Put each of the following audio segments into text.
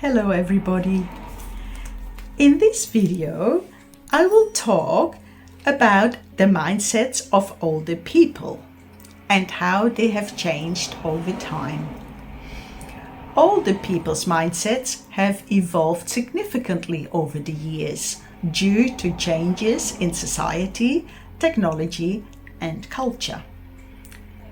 Hello everybody. In this video, I will talk about the mindsets of older people and how they have changed over time. Older people's mindsets have evolved significantly over the years due to changes in society, technology, and culture.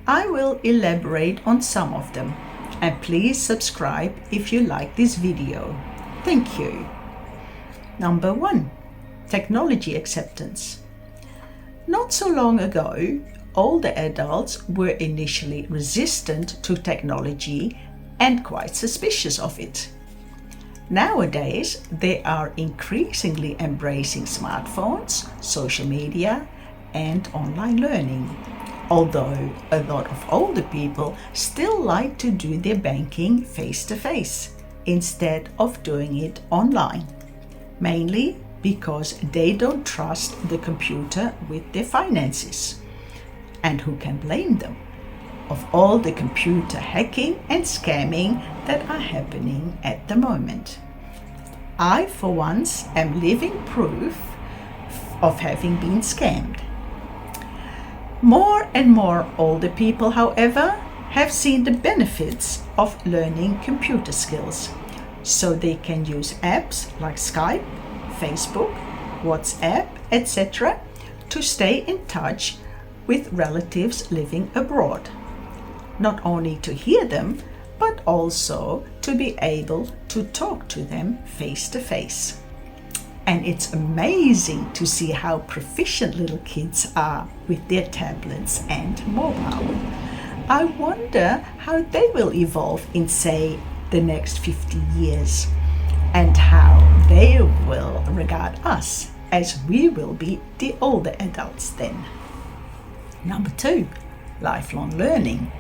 I will elaborate on some of them, and please subscribe if you like this video. Thank you. Number 1. Technology acceptance. Not so long ago, older adults were initially resistant to technology and quite suspicious of it. Nowadays, they are increasingly embracing smartphones, social media, and online learning. Although a lot of older people still like to do their banking face-to-face instead of doing it online, mainly because they don't trust the computer with their finances. And who can blame them? Of all the computer hacking and scamming that are happening at the moment. I, for once, am living proof of having been scammed. More and more older people, however, have seen the benefits of learning computer skills, so they can use apps like Skype, Facebook, WhatsApp, etc. to stay in touch with relatives living abroad. Not only to hear them, but also to be able to talk to them face to face. And it's amazing to see how proficient little kids are with their tablets and mobile. I wonder how they will evolve in, say, the next 50 years, and how they will regard us, as we will be the older adults then. Number 2, lifelong learning.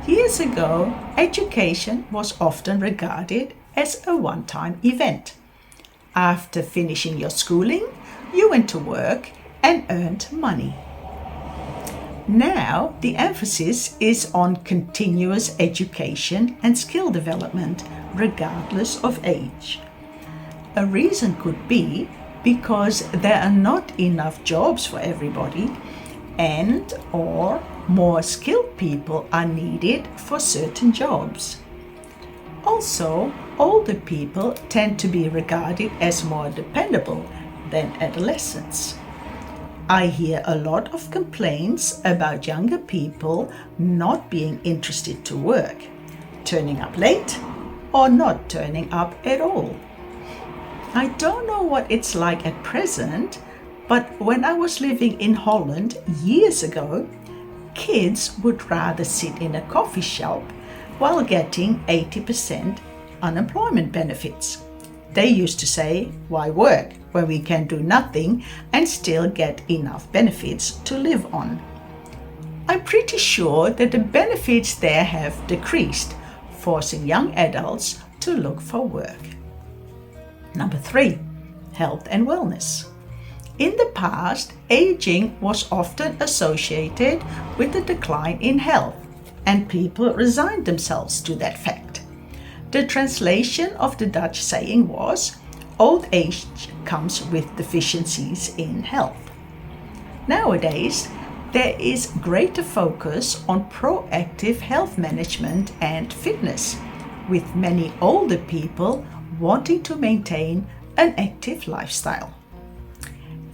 Years ago, education was often regarded as a one-time event. After finishing your schooling, you went to work and earned money. Now, the emphasis is on continuous education and skill development, regardless of age. A reason could be because there are not enough jobs for everybody, and/or more skilled people are needed for certain jobs. Also, older people tend to be regarded as more dependable than adolescents. I hear a lot of complaints about younger people not being interested to work, turning up late, or not turning up at all. I don't know what it's like at present, but when I was living in Holland years ago, kids would rather sit in a coffee shop while getting 80% unemployment benefits. They used to say, why work when we can do nothing and still get enough benefits to live on? I'm pretty sure that the benefits there have decreased, forcing young adults to look for work. Number 3, health and wellness. In the past, aging was often associated with a decline in health, and people resigned themselves to that fact. The translation of the Dutch saying was, old age comes with deficiencies in health. Nowadays, there is greater focus on proactive health management and fitness, with many older people wanting to maintain an active lifestyle.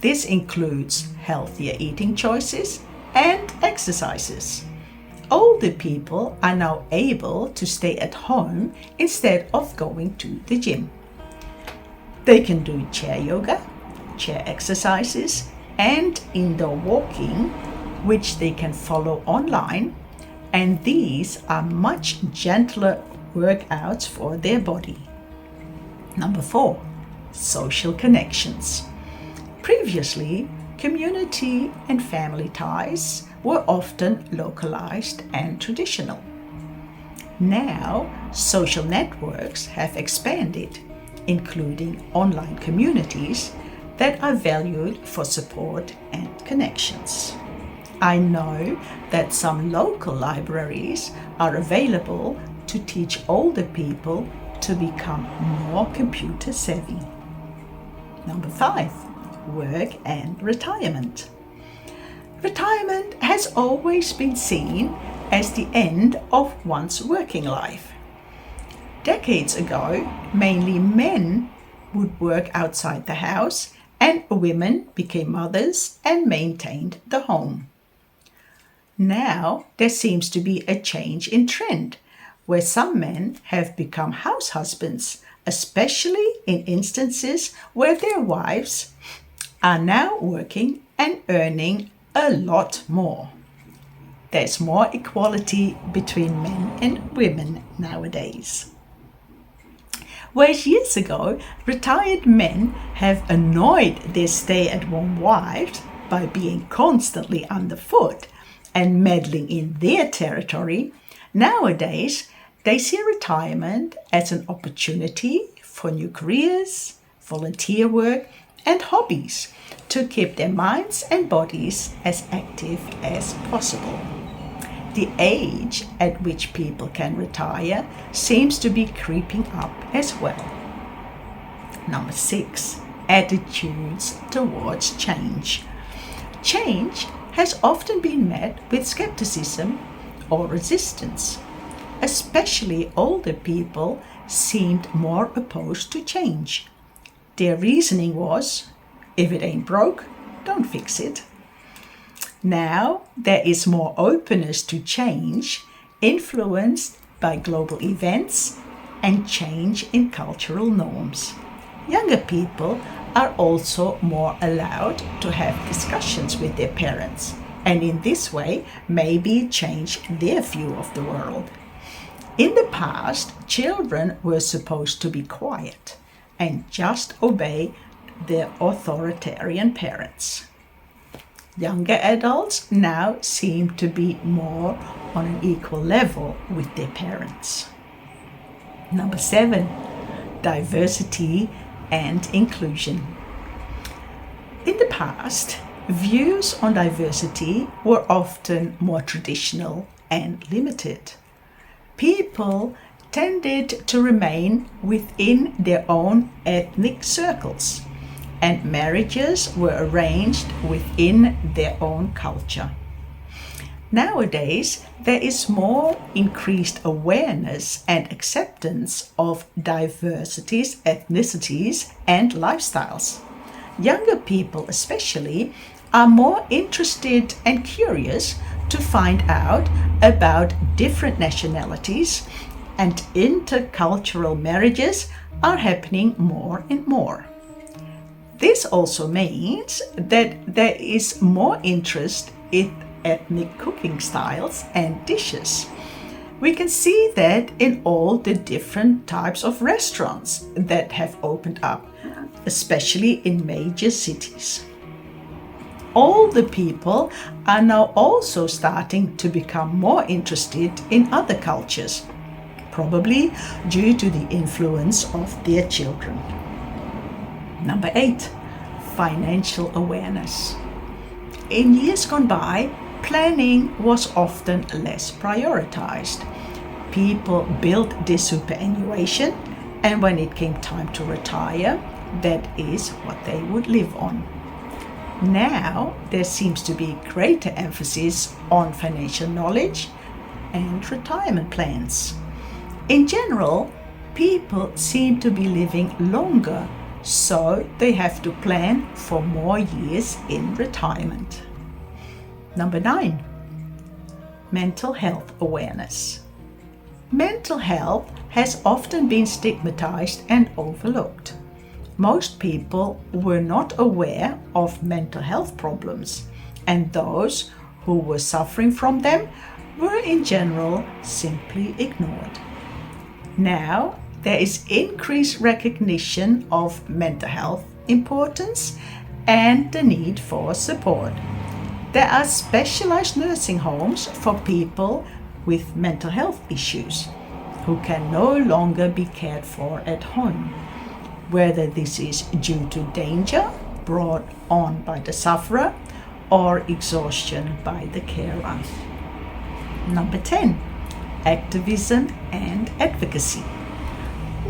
This includes healthier eating choices and exercises. Older people are now able to stay at home instead of going to the gym. They can do chair yoga, chair exercises, and indoor walking, which they can follow online, and these are much gentler workouts for their body. Number 4, social connections. Previously, community and family ties were often localized and traditional. Now, social networks have expanded, including online communities that are valued for support and connections. I know that some local libraries are available to teach older people to become more computer savvy. Number 5, work and retirement. Retirement has always been seen as the end of one's working life. Decades ago, mainly men would work outside the house and women became mothers and maintained the home. Now there seems to be a change in trend where some men have become house husbands, especially in instances where their wives are now working and earning a lot more. There's more equality between men and women nowadays. Whereas years ago, retired men have annoyed their stay-at-home wives by being constantly underfoot and meddling in their territory, nowadays they see retirement as an opportunity for new careers, volunteer work, and hobbies to keep their minds and bodies as active as possible. The age at which people can retire seems to be creeping up as well. Number 6, attitudes towards change. Change has often been met with skepticism or resistance. Especially older people seemed more opposed to change. Their reasoning was, if it ain't broke, don't fix it. Now there is more openness to change, influenced by global events and change in cultural norms. Younger people are also more allowed to have discussions with their parents, and in this way maybe change their view of the world. In the past, children were supposed to be quiet and just obey their authoritarian parents. Younger adults now seem to be more on an equal level with their parents. Number 7, diversity and inclusion. In the past, views on diversity were often more traditional and limited. People tended to remain within their own ethnic circles, and marriages were arranged within their own culture. Nowadays, there is more increased awareness and acceptance of diversities, ethnicities, and lifestyles. Younger people especially are more interested and curious to find out about different nationalities, and intercultural marriages are happening more and more. This also means that there is more interest in ethnic cooking styles and dishes. We can see that in all the different types of restaurants that have opened up, especially in major cities. Older people are now also starting to become more interested in other cultures, probably due to the influence of their children. Number 8, financial awareness. In years gone by, planning was often less prioritized. People built their superannuation, and when it came time to retire, that is what they would live on. Now there seems to be greater emphasis on financial knowledge and retirement plans. In general, people seem to be living longer, so they have to plan for more years in retirement. Number 9, mental health awareness. Mental health has often been stigmatized and overlooked. Most people were not aware of mental health problems, and those who were suffering from them were in general simply ignored. Now, there is increased recognition of mental health importance and the need for support. There are specialized nursing homes for people with mental health issues who can no longer be cared for at home, whether this is due to danger brought on by the sufferer or exhaustion by the carer. Number 10, activism and advocacy.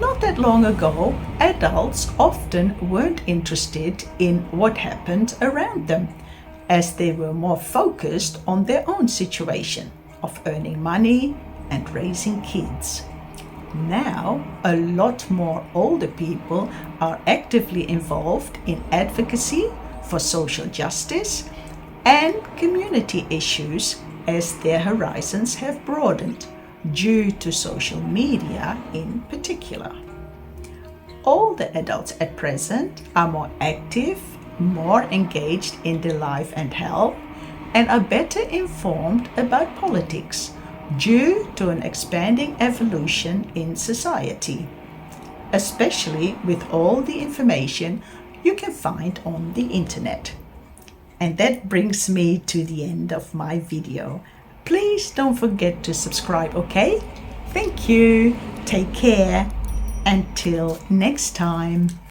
Not that long ago, adults often weren't interested in what happened around them, as they were more focused on their own situation of earning money and raising kids. Now, a lot more older people are actively involved in advocacy for social justice and community issues as their horizons have broadened due to social media in particular. Older adults at present are more active, more engaged in their life and health, and are better informed about politics due to an expanding evolution in society, especially with all the information you can find on the internet. And that brings me to the end of my video. Please don't forget to subscribe, okay? Thank you. Take care. Until next time.